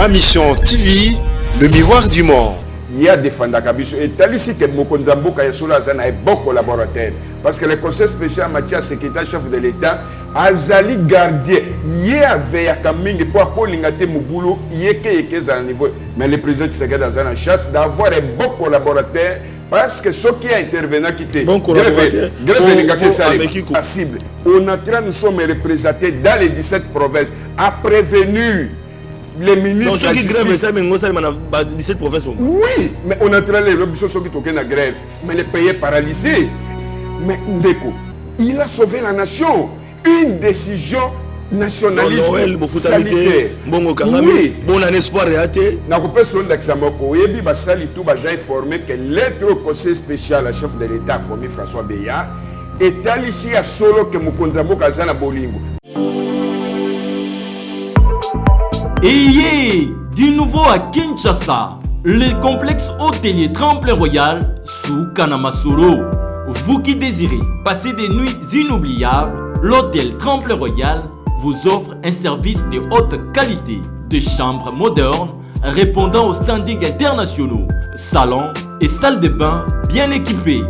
Ma Mission TV, le miroir du monde. Il y a des fandakabiso et talisi que Mokonzambo Kayasola Zana est bon collaborateur parce que le conseil spécial Mathias secrétaire chef de l'État azali gardien y avait akamingi pour kolingate mubulo yeke za niveau mais le président Tshisekedi a la chance d'avoir un bon collaborateur parce que ce qui a intervenu qui était bon collaborateur la cible on a nous sommes représentés dans les 17 provinces a prévenu les ministres. Donc, ceux qui grèvent, ça, mais 17 provinces. Oui, mais on a entraîné les ceux qui toquent la grève. Mais les pays paralysés. Mais Ndeko, il a sauvé la nation. Une décision nationaliste. Sanitaire. Oui. Bon en espoir raté. N'a pas besoin d'examen. Koyebi basali tout basa informé que l'être au conseil spécial, le chef de l'État, comme François Beya, est allé ici à solo que Mokonzambo Kazana Bolingo. Ayez du nouveau à Kinshasa, le complexe hôtelier Tremplin Royal sous Kanamasolo. Vous qui désirez passer des nuits inoubliables, l'hôtel Tremplin Royal vous offre un service de haute qualité, de chambres modernes répondant aux standards internationaux, salons et salles de bain bien équipées.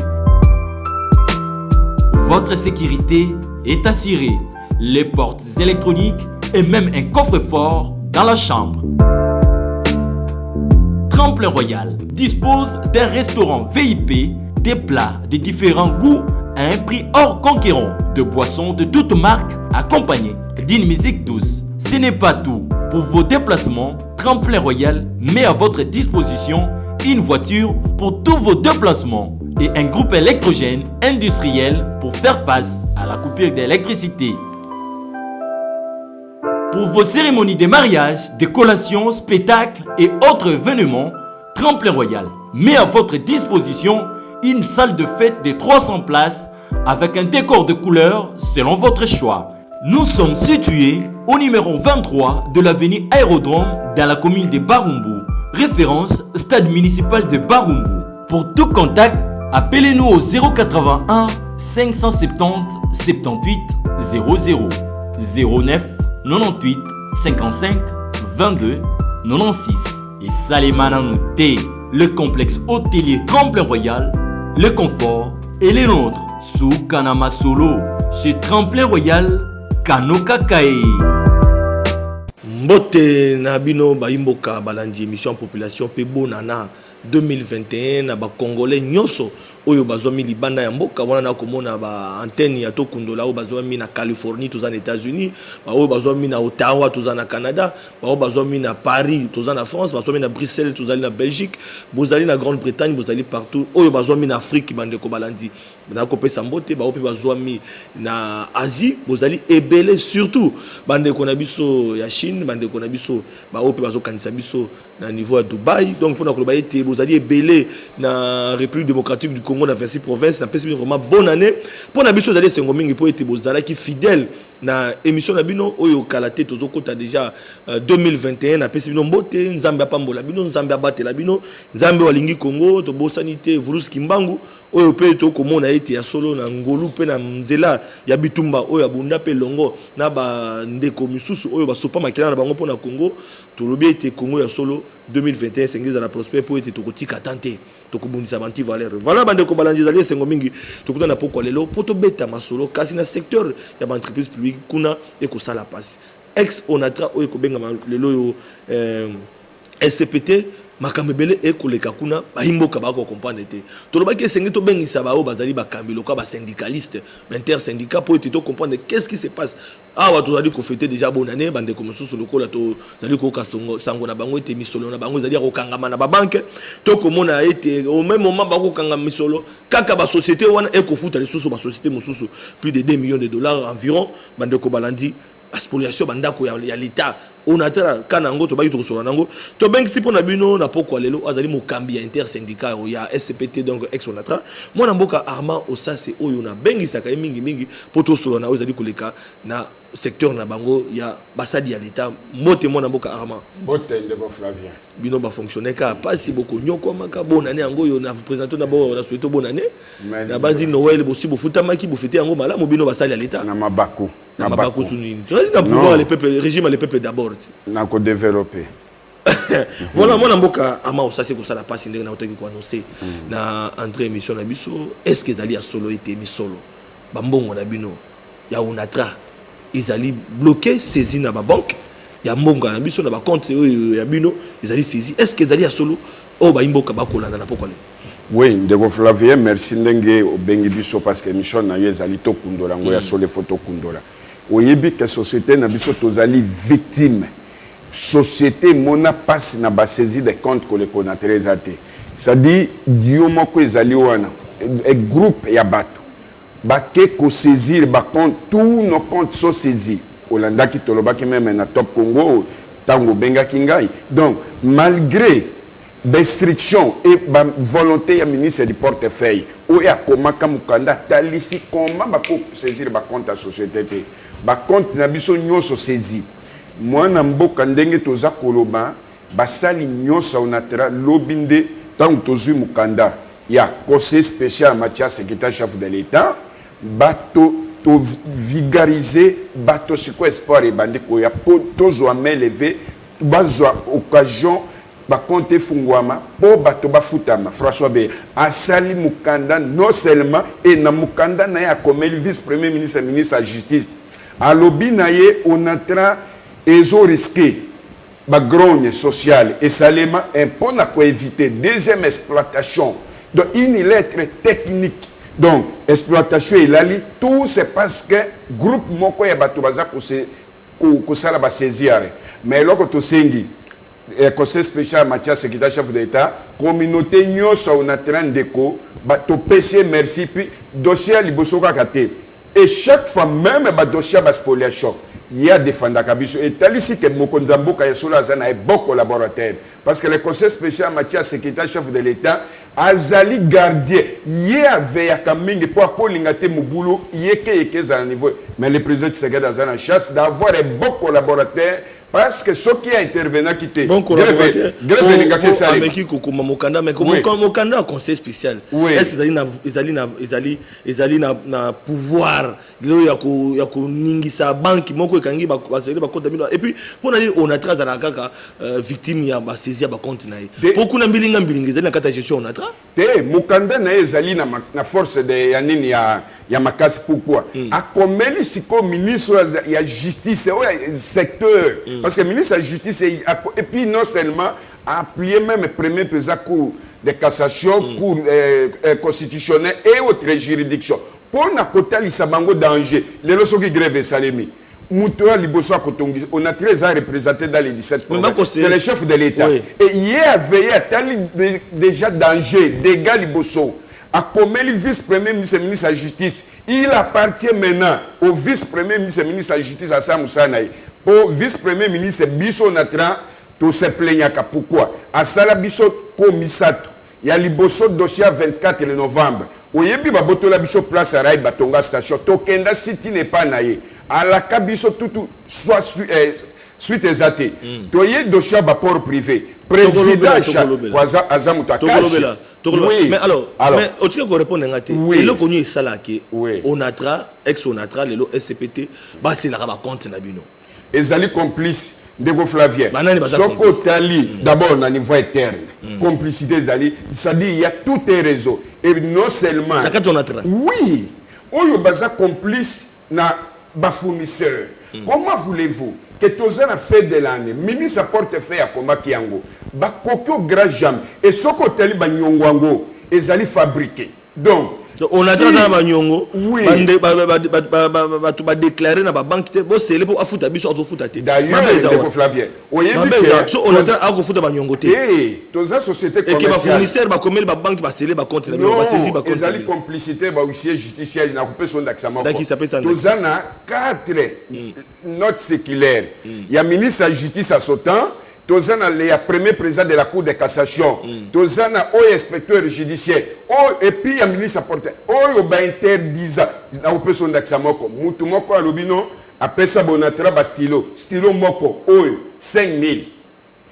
Votre sécurité est assurée, les portes électroniques et même un coffre-fort dans la chambre. Tremplin Royal dispose d'un restaurant VIP, des plats de différents goûts à un prix hors conquérant, de boissons de toutes marques accompagnées d'une musique douce. Ce n'est pas tout. Pour vos déplacements, Tremplin Royal met à votre disposition une voiture pour tous vos déplacements et un groupe électrogène industriel pour faire face à la coupure d'électricité. Pour vos cérémonies de mariage, de collations, spectacles et autres événements, Tremplin Royal met à votre disposition une salle de fête de 300 places avec un décor de couleurs selon votre choix. Nous sommes situés au numéro 23 de l'avenue Aérodrome dans la commune de Barumbu, référence stade municipal de Barumbu. Pour tout contact, appelez-nous au 081 570 78 00 09 98 55 22 96 et Salimana Nouté, le complexe hôtelier Tremplin Royal, le confort et les nôtres sous Kanamasolo chez Tremplin Royal Kanoka Kae. Mbote Nabino Baimboka Balandi émission population Pebo Nana 2021 na ba Congolais nyoso oyo bazomi libanda ya mboka wana na komona ba antenne ya tokundola oyo bazomi na Californie tous en États-Unis ba oyo bazomi na Ottawa tous en Canada ba oyo bazomi na Paris tous en France bazomi na Bruxelles tous en Belgique bozali na Grande-Bretagne bozali partout oyo bazomi na Afrique bandeko balandi na kopesa mbote ba oyo bazomi na Asie bozali ebele surtout bandeko na biso ya Chine bandeko na biso ba oyo bazokanisa biso na niveau à Dubaï donc pour na koloba ete bozali ebele na République démocratique du Congo na 26 provinces na pesi vraiment bonne année pour na biso zali sengo mingi po ete bozala ki fidèle na émission na bino oyo kalaté tozo kota déjà 2021 na pesi bino mbote nzambe apambola bino nzambe abatela bino nzambe walingi Congo to bosanité Vuluski Mbangu oyo pe to komona ete ya solo na ngolu pe na nzela ya bitumba oyo abunda pe longo na ba ndeko misusu oyo basopa makela na bango pona Congo to lobi ete Congo ya solo 2021 sengeza la prospère po ete to kotika tante to kobundisa banti valeur voilà bande ko balandi zali sengo mingi to kutana poko lelo poto beta masolo kasi na secteur ya entreprise publique kuna e ko sala passe ex onatra oyo ko benga lelo yo SCPT makamebele ekoleka kuna baimboka bako comprendre te tolobaki esengi to bengisa bao bazali bakambi loka ba syndicaliste intersyndicat pour te comprendre qu'est-ce qui se passe awa tozali ko fêter déjà bonne année bande ko mususu lokola to zali ko kasongo sango na bango ete misolo na bango zali ko kangama na ba banque to komona ete au même moment bako kangama misolo kaka ba société wana ekofuta les sous ba société mususu plus de 2 millions de dollars environ bande ko balandi spoliation bandako ya l'État on atera kana ngo to bayi to solo nango to bengi si pona bino na poko lelo azali mokambi ya intersyndicat ya SCPT donc ex onatra mona mboka Armand Osase oyo na bengi saka mingi poto solo na ozali koleka na secteur na bango ya basadi ya l'État mote mona mboka Armand mote ndeko Flavien bino ba fonctionner ka pas si beaucoup nyoko maka bonne année ngo yo na présenter na bo na souhaiter bonne année na bazi Noël bosi bo futamaki bo fêter ngo mala mo bino basali ya l'État na mabako na pouvoir le peuple, le régime les peuples d'abord. N'a qu'à développer. Voilà, mon amboka ama osasi ko sala passe ndenge na otaki ko annoncer na entrée émission na biso. Est-ce que ezali a solo été mi solo? Ba mbongo na bino ya onatra ezali bloqué saisi na ba banque. Ya mbongo na biso na ba compte ya bino ezali saisi. Est-ce que ezali a solo o ba imboka ba kolanda na pokole? Oui, ndeko Flavien, merci ndenge obengi biso parce que mission na yo ezali to kundola ngo ya solo photo kundola. Oyebi que société na biso tozali victime. Société mona passe na ba saisie des comptes que le connaître até. C'est-à-dire dio moko ezali wana un groupe ya bato. Ba ke ko saisir ba compte tous nos comptes sont saisis. Olanda ki toloba ki même na Top Congo tango benga kingai. Donc malgré restrictions et la volonté du ministre du portefeuille, où il y a comment Kamukanda, Talisi, comment va saisir le compte de la société. Le compte n'a pas été saisi. Moi, je suis en train Koloba, basali nyosa onatra lobinde tant que Mukanda. Il y a conseil spécial Mathias, secrétaire chef de l'État, bateau to vulgariser, bateau c'est quoi espoir et bandit quoi, il y a toujours levé, bazo occasion. Ba compte fungwama po bato ba futama François Be asali mukanda non seulement et na mukanda na ya comme vice premier ministre de la justice alobi na ye on entra ezo risqué ba grogne sociale et salema impôt na ko éviter deuxième exploitation donc une lettre technique donc exploitation ilali tout c'est parce que groupe moko ya bato baza ko sala ba saisir mais loko to sengi et conseil spécial Mathias secrétaire chef de l'État communauté nyoso on a train d'éco bato PC merci puis dossier libosoka kate et chaque fois même ba dossier ba spoliation il y a défendre kabiso et talisi que mokonzambo ka yesola zana est bon collaborateur parce que le conseil spécial Mathias secrétaire chef de l'État azali gardien y avait ya kamingi pour kolingate mubulu yeke za niveau mais le président Tshisekedi a en chasse d'avoir un bon collaborateur parce que ce qui a intervenu qui était bon collaborateur avec qui kokoma mokanda mais comme mokanda conseil spécial est-ce na pouvoir ya ko ningisa banque moko ekangi ba compte et puis pour na on a trace na kaka victime ya ba saisir ba compte na ye beaucoup na mbilinga ezali na kata gestion on a tra te mokanda na ezali na force de ya nini ya makasi pourquoi a komeli siko ministre ya justice au secteur parce que le ministre de la Justice et puis non seulement a appuyé même le premier président cour de cassation, cour constitutionnelle et autres juridictions. Pour na kota lisabango danger, les lois qui grève salemi. Moutoua Liboso à Kotongi, on a 13 ans représentés dans les 17 provinces. C'est le chef de l'État. Oui. Et il a veillé à déjà danger, dégâts Liboso. À comme le vice-premier ministre de la Justice, il appartient maintenant au vice-premier ministre de la Justice à Samoussanaï. Au vice-premier ministre Bisso Natra, tout se plaignent. Pourquoi? À Sala Bisso Komissato, il y a Liboso dossier 24 novembre. Au Yebi Baboto la Bisso place à Raï Batonga Station. Tokenda City n'est pas naïe. À la Kabisso tout soit suite exatée. Toye dossier rapport privé. Président Azamuta Kashi. Oui. Mais alors, mais au-dessus qu'on répond à oui. Et le connu est salaki. Oui. Onatra, ex-Onatra, le SCPT, bah c'est la rabat compte nabino. Et Zali complice de Flavien. Soko Tali, d'abord on a niveau interne. Complicité Zali, ça dit il y a tout un réseau. Et non seulement. Oui. On y a complice na ba fournisseur. Comment voulez-vous que tous en fait de l'année, ministre portefeuille à Koma Kiango, ba kokyo grand jam et soko tali ba nyongwango ezali fabriqué. Donc on a dans ba nyongo ba déclarer na ba banque bo c'est le pour afuta biso afuta te. D'ailleurs de Flavien. On a à afuta ba nyongo te. Eh, tous en société commerciale. Et que ba fournisseur ba comme ba banque ba sceller ba compte na ba saisir ba compte. Ezali complicité ba huissier judiciaire na coupé son d'accès. Qui s'appelle ça. Tous en a 4 notes séculaires. Il y a ministre de la justice à son temps. Tozana le premier président de la Cour de cassation, Tozana o inspecteur judiciaire, et puis il y a ministre apporté, o ba interdisa na opération d'Axamoko, mutu moko alobino après ça bonatra bastilo, stylo moko, 5000.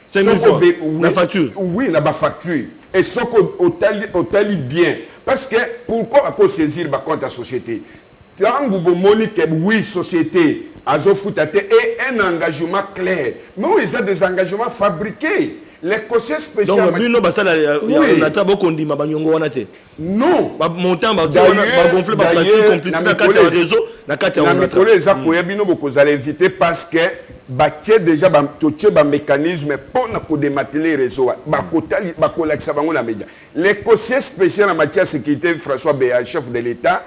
5000 francs. La facture. Oui, la facture. Et ce qu'on tali bien parce que pourquoi à cause saisir ba compte à société. Tangu bomoni que oui société Azofutate et un engagement clair. Mais il y a des engagements fabriqués. Les conseils spéciaux. Donc, bino basala onatra bokondima banyongo wana te. Non. Ba montant ba gonfler ba facture complice na kati ya réseau na kati ya onatra. Na les akoya bino bokozala éviter parce que batie déjà ba totie ba mécanisme pour na ko démanteler réseau ba kotali ba kolakisa bango na média. Les conseils spéciaux en matière de sécurité François Béa, chef de l'État,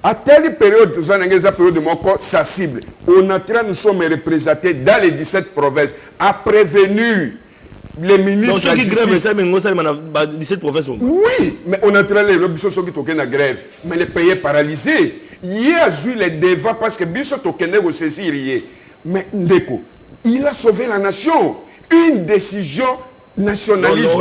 à telle période, période de mon corps, sa cible. Au Natra, nous sommes représentés dans les 17 provinces, à prévenir les ministres. Donc, ceux qui grèvent, ça, mais 17 provinces. Oui, mais on a traité les gens qui sont en grève, mais les pays paralysés. Il y a eu les devants parce que Bisso Tokene au saisir. Mais Ndeko, il a sauvé la nation. Une décision nationaliste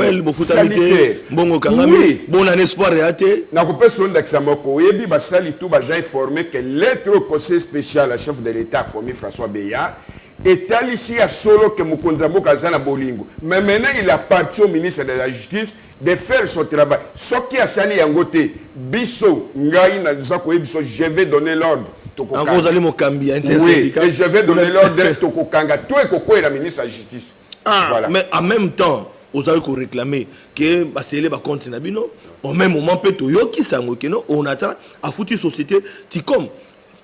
sanitaire. Oui. Bon en espoir raté. Na ko personne d'examoko yebi basali tout bazai informé que l'être conseil spécial à chef de l'État commis François Béa est ici à solo que Mukonzambo Kazana Bolingo. Mais maintenant il appartient au ministre de la Justice de faire son travail. Ce qui a sali yangote biso ngai na zako yebiso je vais donner l'ordre. Encore vous allez Mokambi intersyndical. Oui, et je vais donner l'ordre Tokokanga tout et Koko et la ministre de la Justice. Ah, voilà. Mais en même temps, vous avez réclamé que c'est les comptes nabino. Au même moment, Petoyoki Sangokeno, on a à foutu société Ticom.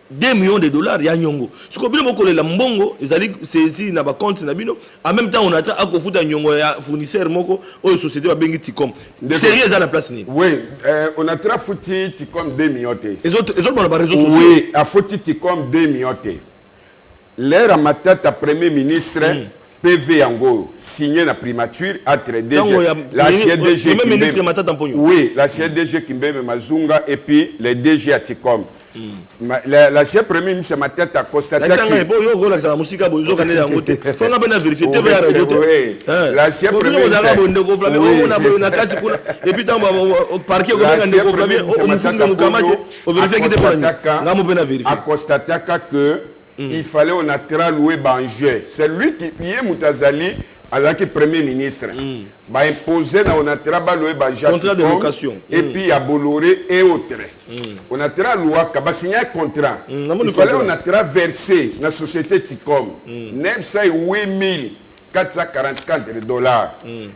2 millions de dollars, il y a Nyongo. Ce qu'on veut la Mbongo, ils allaient saisir na compte nabino. En même temps, on a à foutu Nyongo et fournisseur Moko, ou société va bengi Ticom. Sérieux à la place. Oui, on a foutu Ticom 2 millions. Les autres dans les réseaux sociaux. Oui, à foutu Ticom 2 millions. L'air à ma tête à premier ministre. PV Yango signé la primature entre DG, la CDG oui, la CDG Kimbebe Mazunga et puis les DG à Ticom. La premier ministre ma tête à constater que il fallait on a loué Banjé. C'est lui qui est Moutazali, avec le premier ministre. Va imposer on a loué Banjé. Contrat de location. Et puis à Bolloré et autres. On a loué Kaba signé un contrat. Il fallait on a versé dans la société Ticom. Nebsa 8 444 $.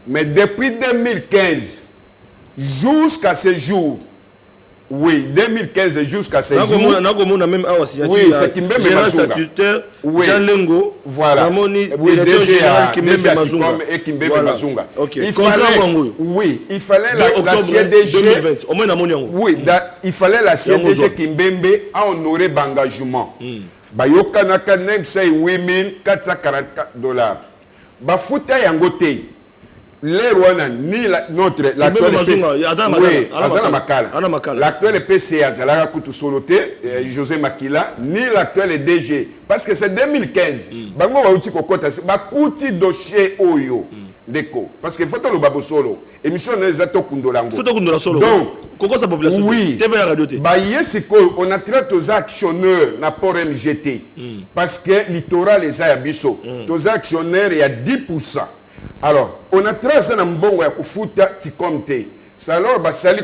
Mais depuis 2015 jusqu'à ce jour. Oui, 2015 jusqu'à ce jour. Oui, c'est Kimbembe Mazunga. Oui. Jean Lengo. Voilà. Oui, DG Kimbembe Mazunga. Et Kimbembe Mazunga. Il fallait la CDG. Oui, il fallait la CDG Kimbembe à honorer l'engagement. Bayoka Nakanem, c'est 8 444 $. Bafuta Yangote. Ni l'actuel PCA, José Makila, ni l'actuel DG. Parce que c'est 2015. Bango Baouti Kokota, Bakouti dossier Oyo. Parce qu'il faut que le babo solo. Émission Nezato Kundolango. Donc, oui, on a traité aux actionnaires na port MGT. Parce que littoral les a biso. Aux actionnaires, il y a 10%. Alors, on a tracé un bon Kufuta Ticom T. C'est alors basali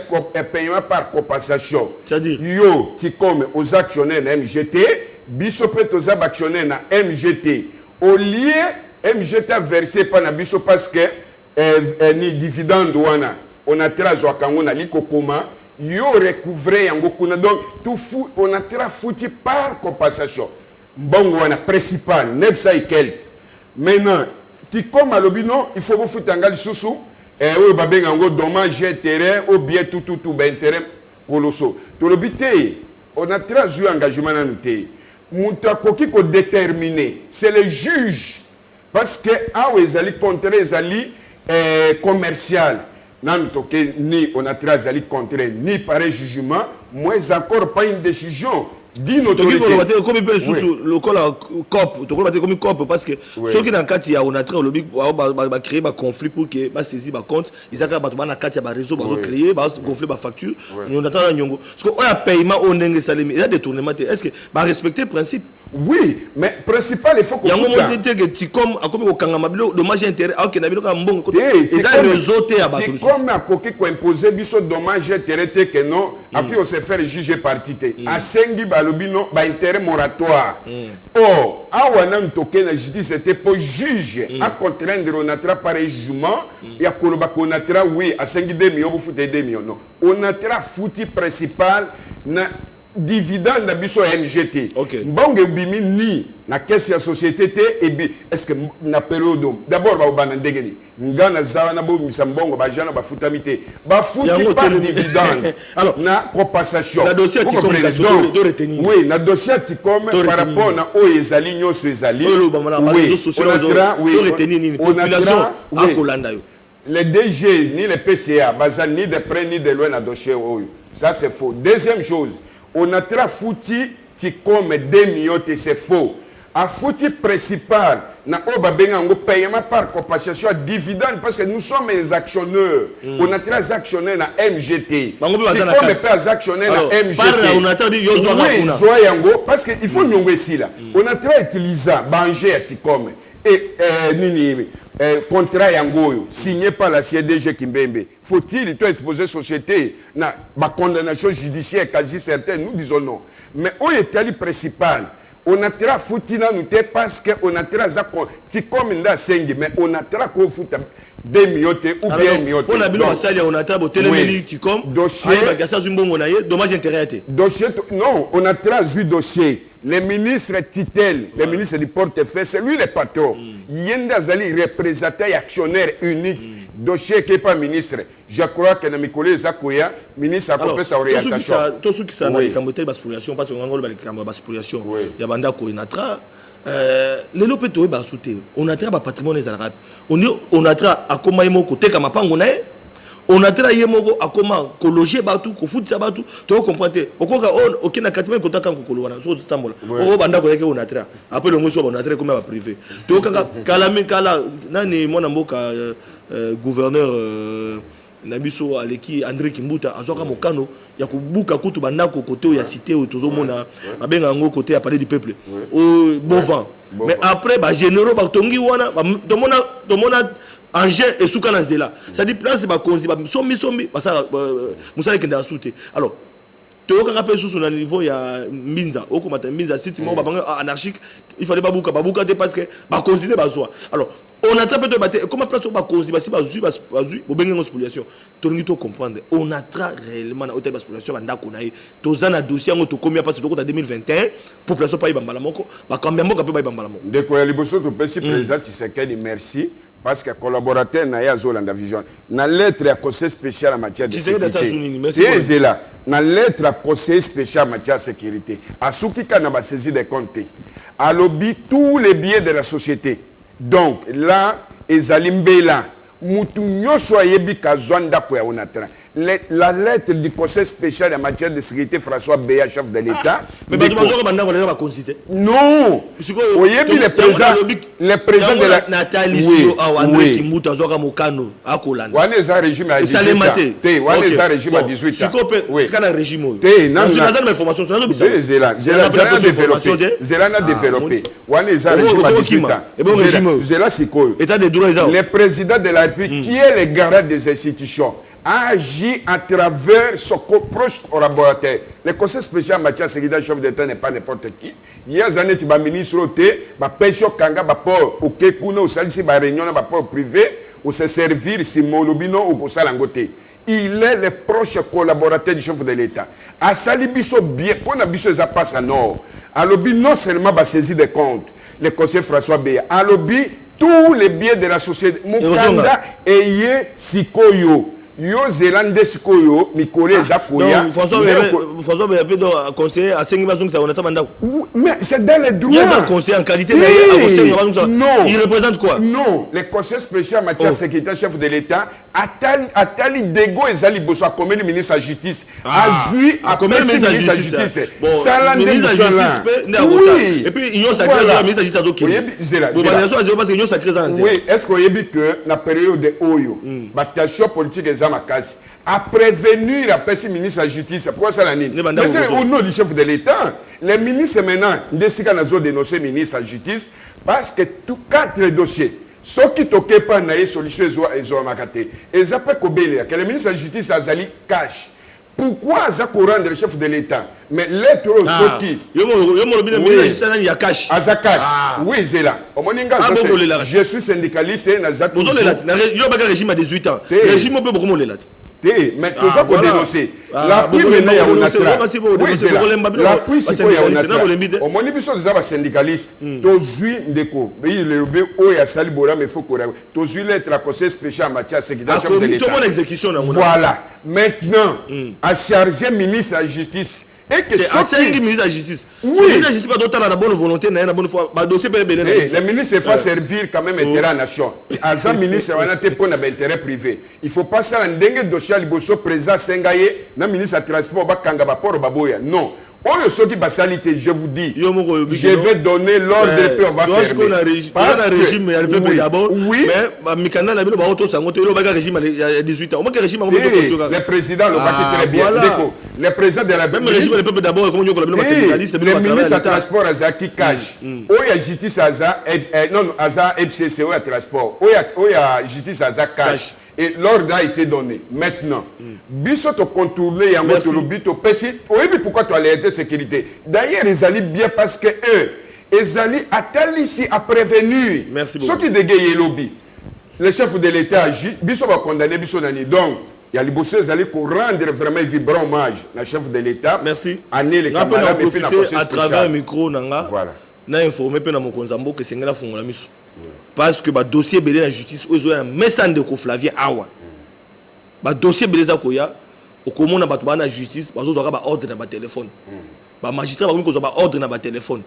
paiement par compensation. C'est-à-dire yo Ticom aux actionnaires de MGT, bisopet aux actionnaires de MGT. Au lieu MGT a versé par na biso parce que ni dividende wana. On a tracé wakangona likokoma, yo recouvrer yango kuna donc tout fou on a tracé fouti par compensation. Bon wana principal, nebsa et quelques. Maintenant Ticom à l'obino, il faut vous foutre un gars de sous-sous, et vous avez un dommage terrain, ou bien tout, terrain colossaux. Tout le but, on a très eu engagement à nous. Moutakoki ko déterminé, c'est le juge. Parce que, ah oui, ils allaient contre les alliés commercial. Ni on a très allé contre, ni par jugement, moins encore pas une décision. D'une autorité. Comme il peut le COP, comme COP parce que ceux qui dans le on a très créé un conflit pour que saisir par compte, ils ont créé un réseau, créer, gonfler ma facture. On attend un nyongo. Parce que on a paiement, on a des détournements. Est-ce que respecter le principe? Oui, mais principal il faut que yango mo dit que Ticom a comme au kangamabilo dommage intérêt a que nabilo ka mbongo côté et ça réseauté à bateau comme a coqué ko imposer biso dommage intérêt que non après on se faire juger parti té a sengi balobino ba intérêt moratoire oh awana ntoke na justice c'était pour juger à contraindre onatra par jugement ya koloba konatra oui a sengi 2 millions bu fouté 2 millions non onatra fouti principal na dividende na biso MGT. Okay. Mbonge bimi ni na caisse ya société té et bi est-ce que na période d'abord ba obana ndegeni ngana zawa na bo misambongo ba jana ba futamité ba futi par dividende alors na compensation la dossier Ticom de retenir oui na dossier Ticom par rapport na o ezali nyoso ezali oui on retenir ni population a kolanda yo les DG ni les PCA bazan ni de près ni de loin na dossier oyo ça c'est faux. Deuxième chose, on a très foutu Ticom 2 millions, c'est faux. A foutu principal, na oba benga ngo paiement par compensation dividende parce que nous sommes les actionnaires. On a très actionnaires na MGT. Ticom fait actionnaires na MGT. On a très oui, parce que il faut nyongo ici là. On a très utilisé banger à Ticom et contrat yangoyo signé par la CDG Kimbembe. Faut-il toi exposer société na ba condamnation judiciaire quasi certaine, nous disons non. Mais on est allé principal. On a très foutu na nous parce que on a très Ticom nda sengi mais on a très ko fouta 2 millions ou bien 1 million. On a bien passé on a très téléméli Ticom dossier bagasa zumbongo na ye dommage intérêt. Dossier non, on a très vu dossier. Les ministres Titel, les ministres du portefeuille, c'est lui le patron. Yenda Zali, représentant actionnaire unique. Dossier qui n'est pas ministre. Je crois que dans mes collègues Zakoya, ministre a compris sa orientation. Tout ce qui s'en a des baspoliation, parce qu'on a des baspoliation. Il y a Banda Koinatra. Les lopeto est basouté. On a un patrimoine des Arabes. On a à comment il côté comme Pangonae. On a travaillé à comment loger batou, ko foot ça batou, tu comprends okoka on na katima ko taka ko kolwana so tambola o banda ko yeke on a tra après le ngoso on a tra comme ba privé to kaka kalami kala nani mona mboka gouverneur nabiso aleki André Kimbuta azoka mokano ya kubuka kutu bandako côté ya cité tozo mona abenga ngo côté à palais du peuple au bon vent mais après ba généraux ba tongi wana to mona engin et soukana zela ça dit place ba konzi ba sombi ça musala kenda souté alors to ka rappel sous le niveau ya Mbinza oko mata Mbinza city mo ba anarchique il fallait pas babuka parce que ba konzi ba zoa alors on a tapé de battre comment place ba konzi ba si ba zui bo benga spoliation to ngi to comprendre on a tra réellement na hôtel ba spoliation ba ndako na to zana dossier ngo to combien parce que to 2021 population pa ibambala moko ba combien moko pa ibambala moko ndeko ya liboso to pesi président Tshisekedi merci. Parce que collaborateur na ya Zolanda Vision na lettre à conseil spécial en matière de sécurité c'est là na lettre à conseil spécial en matière de sécurité asuki kana ba saisi des comptes à lobby tous les biens de la société donc là ezalimbela mutu nyoso ayebi kazwanda ko ya onatra la lettre du conseil spécial en matière de sécurité François Béa chef de l'État mais ba mazoko banda ko ba consulter non oyebi le président de la Nathalie Sio André Kimbuta zoka mokano akolanda wana za régime à 18 te wana za régime à 18 sikope kana régime te na na information sur le bisala zela na développé wana za régime à 18 ans et bon régime zela sikoyo état de droit le président de la République qui est le garant des institutions agit à travers son proche collaborateur. Le conseil spécial Mathias Seguida, chef d'État, n'est pas n'importe qui. Il y a des années, il ministre, il pension kanga, port au Kekuna, au salisi, réunion, port privé, ou se servir, si molobino, ou pour salangote. Il est le proche collaborateur du chef de l'État. À Salibiso, bien, pour la biso, ça passe à nord. À l'obi, non seulement va saisir des comptes, le conseil François Béa. À l'obi, tous les biens de la société. Mukanda, Eye, Sikoyo. Yo Zélande Sikoyo, Mikole Zakoya. François Béa conseiller à 5 000 ça on attend mandako. Mais c'est dans les droits. Il y a un conseiller en qualité mais non. Il représente quoi? Non, le conseil spécial Mathias Sekita, chef de l'État, Atali Dego et Zali Bossa, comme le ministre de la Justice, a joué à comme le ministre de la Justice. Le ministre de la Justice, oui. Et puis, il y a un sacré dans le ministre de la Justice. Oui, est-ce qu'on a dit que la période de Oyo, la tension politique est makasi à prévenir après si ministre de la justice pourquoi ça la nini mais c'est au nom du chef de l'État les ministres maintenant ndesika nazo dénoncer ministre de la justice parce que tous 4 dossiers ceux qui toquent pas na solution ezo makate et après kobele que le ministre de la justice azali cash. Pourquoi ça rendre le chef de l'État? Mais l'être ceux qui. Oui, c'est là. Je suis syndicaliste et régime à 18 ans. Régime peut beaucoup mais tout ça faut dénoncer. L'appui maintenant il y a un attrait. L'appui c'est quoi il y a un attrait. Au moins ils sont des syndicalistes. Tozui ndeko. Il le be o ya sali bora mais faut qu'on. Tozui l'être la conseil spécial Mathias Sekida chef de l'État. Voilà. Maintenant à charger ministre de la justice. Et que c'est à 5 ministres de la justice. Oui. Le ministre de la justice pas d'autant la bonne volonté, la bonne foi. Dossier peut être le ministre faut servir quand même intérêt à la nation. À un ministre on a été pour intérêt privé. Il faut pas ça en dengue dossier liboso président Sengaye, na ministre de transport ba kanga ba port baboya. Non. Oh, ceux qui basalité, je vous dis, je vais donner l'ordre et puis on va faire. Parce que le régime, il y a le peuple d'abord. Oui. Mais Mikanda n'a pas de auto sangote, le régime à 18 ans. Le président, le bâti très bien. Le président de la même régime, le peuple d'abord, comment on dit le ministre de transport Azaki Cash. Oya justice Aza, non, Aza FCC, Oya transport. Oya justice Aza Cash. Et l'ordre a été donné. Maintenant, Biso te contourner et en mode lobito pessi. Oui, mais pourquoi tu as l'aide sécurité? D'ailleurs, ils allaient bien parce que eux, ils allaient à tel ici à prévenir. Merci beaucoup. Ceux qui dégayent le lobby, le chef de l'État agit, Biso va condamner Biso Nani. Donc, il y a les bosseurs qui allaient pour rendre vraiment vibrant hommage à chef de l'État. Merci. Année les camarades et puis à travers le micro, voilà. N'a informé pe na mokonzambo que c'est ngala fongola miso. Parce que ba dossier belé la justice ozo ya message de Flavien awa. Ba dossier belé za koya o komona ba na justice ba zo ba ordre na ba téléphone. Ba magistrat ba ko ba ordre na ba téléphone.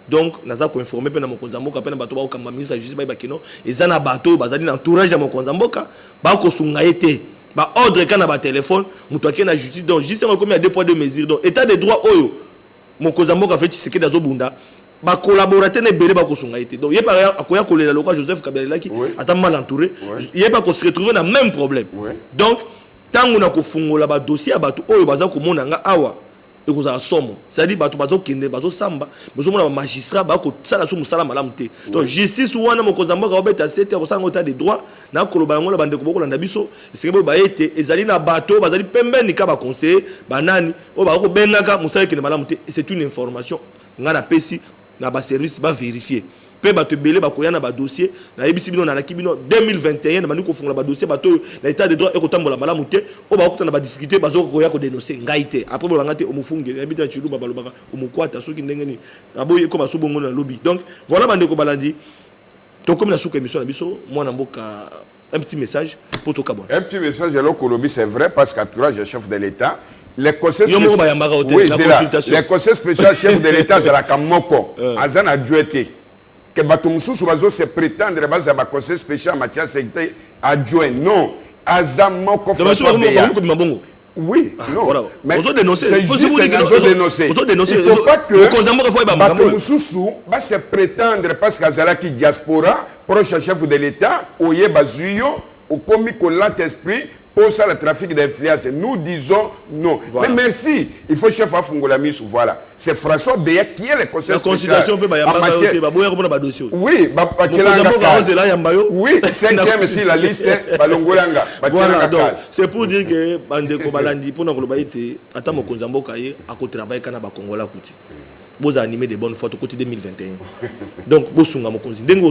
Donc naza ko informer pe na mokonzambo ka pe na bato ba ko kamba ministre de justice ba kino ezana bato bazali na entourage ya mokonzambo ka ba ko sunga été. Ba ordre ka na ba téléphone muto akena na justice donc justice ko mi a 2 poids 2 mesures donc état de droit oyo mokonzambo ka fait ce que dazo bunda ba collaborateur ne belé ba ko sunga été donc il pas akoya kolela loka Joseph Kabila qui attend mal entouré il pas ko se retrouver dans même problème donc tant on a ko fungola ba dossier bato oyo baza ko mona nga awa et ko za somo c'est à dire bato bazo kende bazo samba bazo mona magistrat ba ko sala so musala malamu te donc justice wana mokonzamba ka obeta 7 ko sanga état de droit na ko loba ngola bande ko bokola na biso c'est que ba été ezali na bato bazali pembeni ka ba conseiller banani o ba ko bengaka musala kende malamu te c'est une information ngana pesi na ba service ba vérifier pe bato belé ba koya na ba dossier na ebisi bino na kibino 2021 na mani ko fungola ba dossier bato na état de droit e ko tambola malamu te o ba ko na ba difficulté bazo ko ya ko dénoncer ngaité après bo langate o mufunge habita chilu ba balobaka o mukwata soki ndengeni aboye ko baso bongo na lobby donc voilà bande ko balandi donc comme na souka émission na biso moi na mboka un petit message pour to kabon un petit message alors que lobby c'est vrai parce qu'entourage le chef de l'État les conseils spéciaux chef de l'État c'est la Kamoko Azana Djouete que Batumoussou bazo se prétendre base à conseil spécial Mathias Sekite adjoint non Azamoko oui non mais c'est juste dénoncer il faut pas que Batumoussou va se prétendre parce qu'Azalaki diaspora proche chef de l'État oye bazuyo au comique l'esprit pour ça le trafic d'influence nous disons non voilà. Mais merci il faut chef à Fungola Miss voilà c'est François Béa qui est le conseil spécial en matière oui oui 5e si la liste balongolanga voilà donc c'est pour dire que bandeko balandi pour na koloba ite ata mokonzambo kaye ako travailler kana ba kongola kuti boza animer de bonnes fois au côté 2021 donc bosunga mokonzi ndengo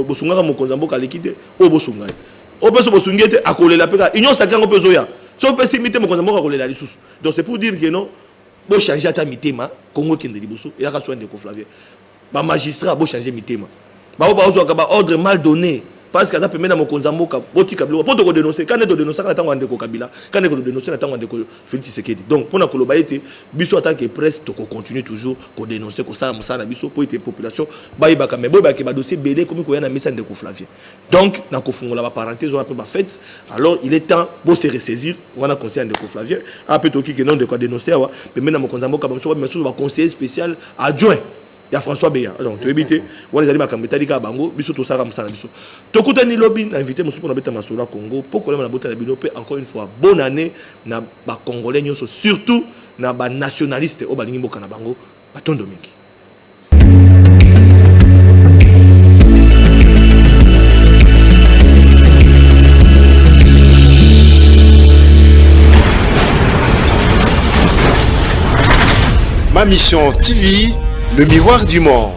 bosunga mokonzambo kalekite o bosunga on peut se bosungete akolela peka union sacrée on peut zoya so peut simiter mon konzambo akolela lisusu donc c'est pour dire que non bo changer ta mitema Congo kende liboso et aka soin de Flavien ba magistrat bo changer mitema ba ozo ka ordre mal donné parce que ça permet na mon konzambo ka botika bilo pour te dénoncer quand on dénoncer quand on ndeko Kabila quand on dénoncer na tango ndeko Félix Tshisekedi donc pour na koloba ete biso attaque que presse to continue toujours ko dénoncer ko ça musala biso pour ete population ba ibaka mais boba ke ba dossier belé comme ko ya na message ndeko Flavien donc na ko fungola ba parenthèse on a peu ba fête alors il est temps pour se ressaisir on a conseiller ndeko Flavien a peut to ki que non de ko dénoncer wa permet na mon konzambo ka biso ba conseiller spécial adjoint ya François Beya donc tu éviter wala zali makambo talika bango biso to saka musala biso tokutani lobby na invité musupu na beta masolo Congo pourquoi na bota na binope encore une fois bonne année na ba congolais nyonso surtout na ba nationaliste o balingi mboka na bango batondo mingi. Ma Mission TV, le miroir du monde.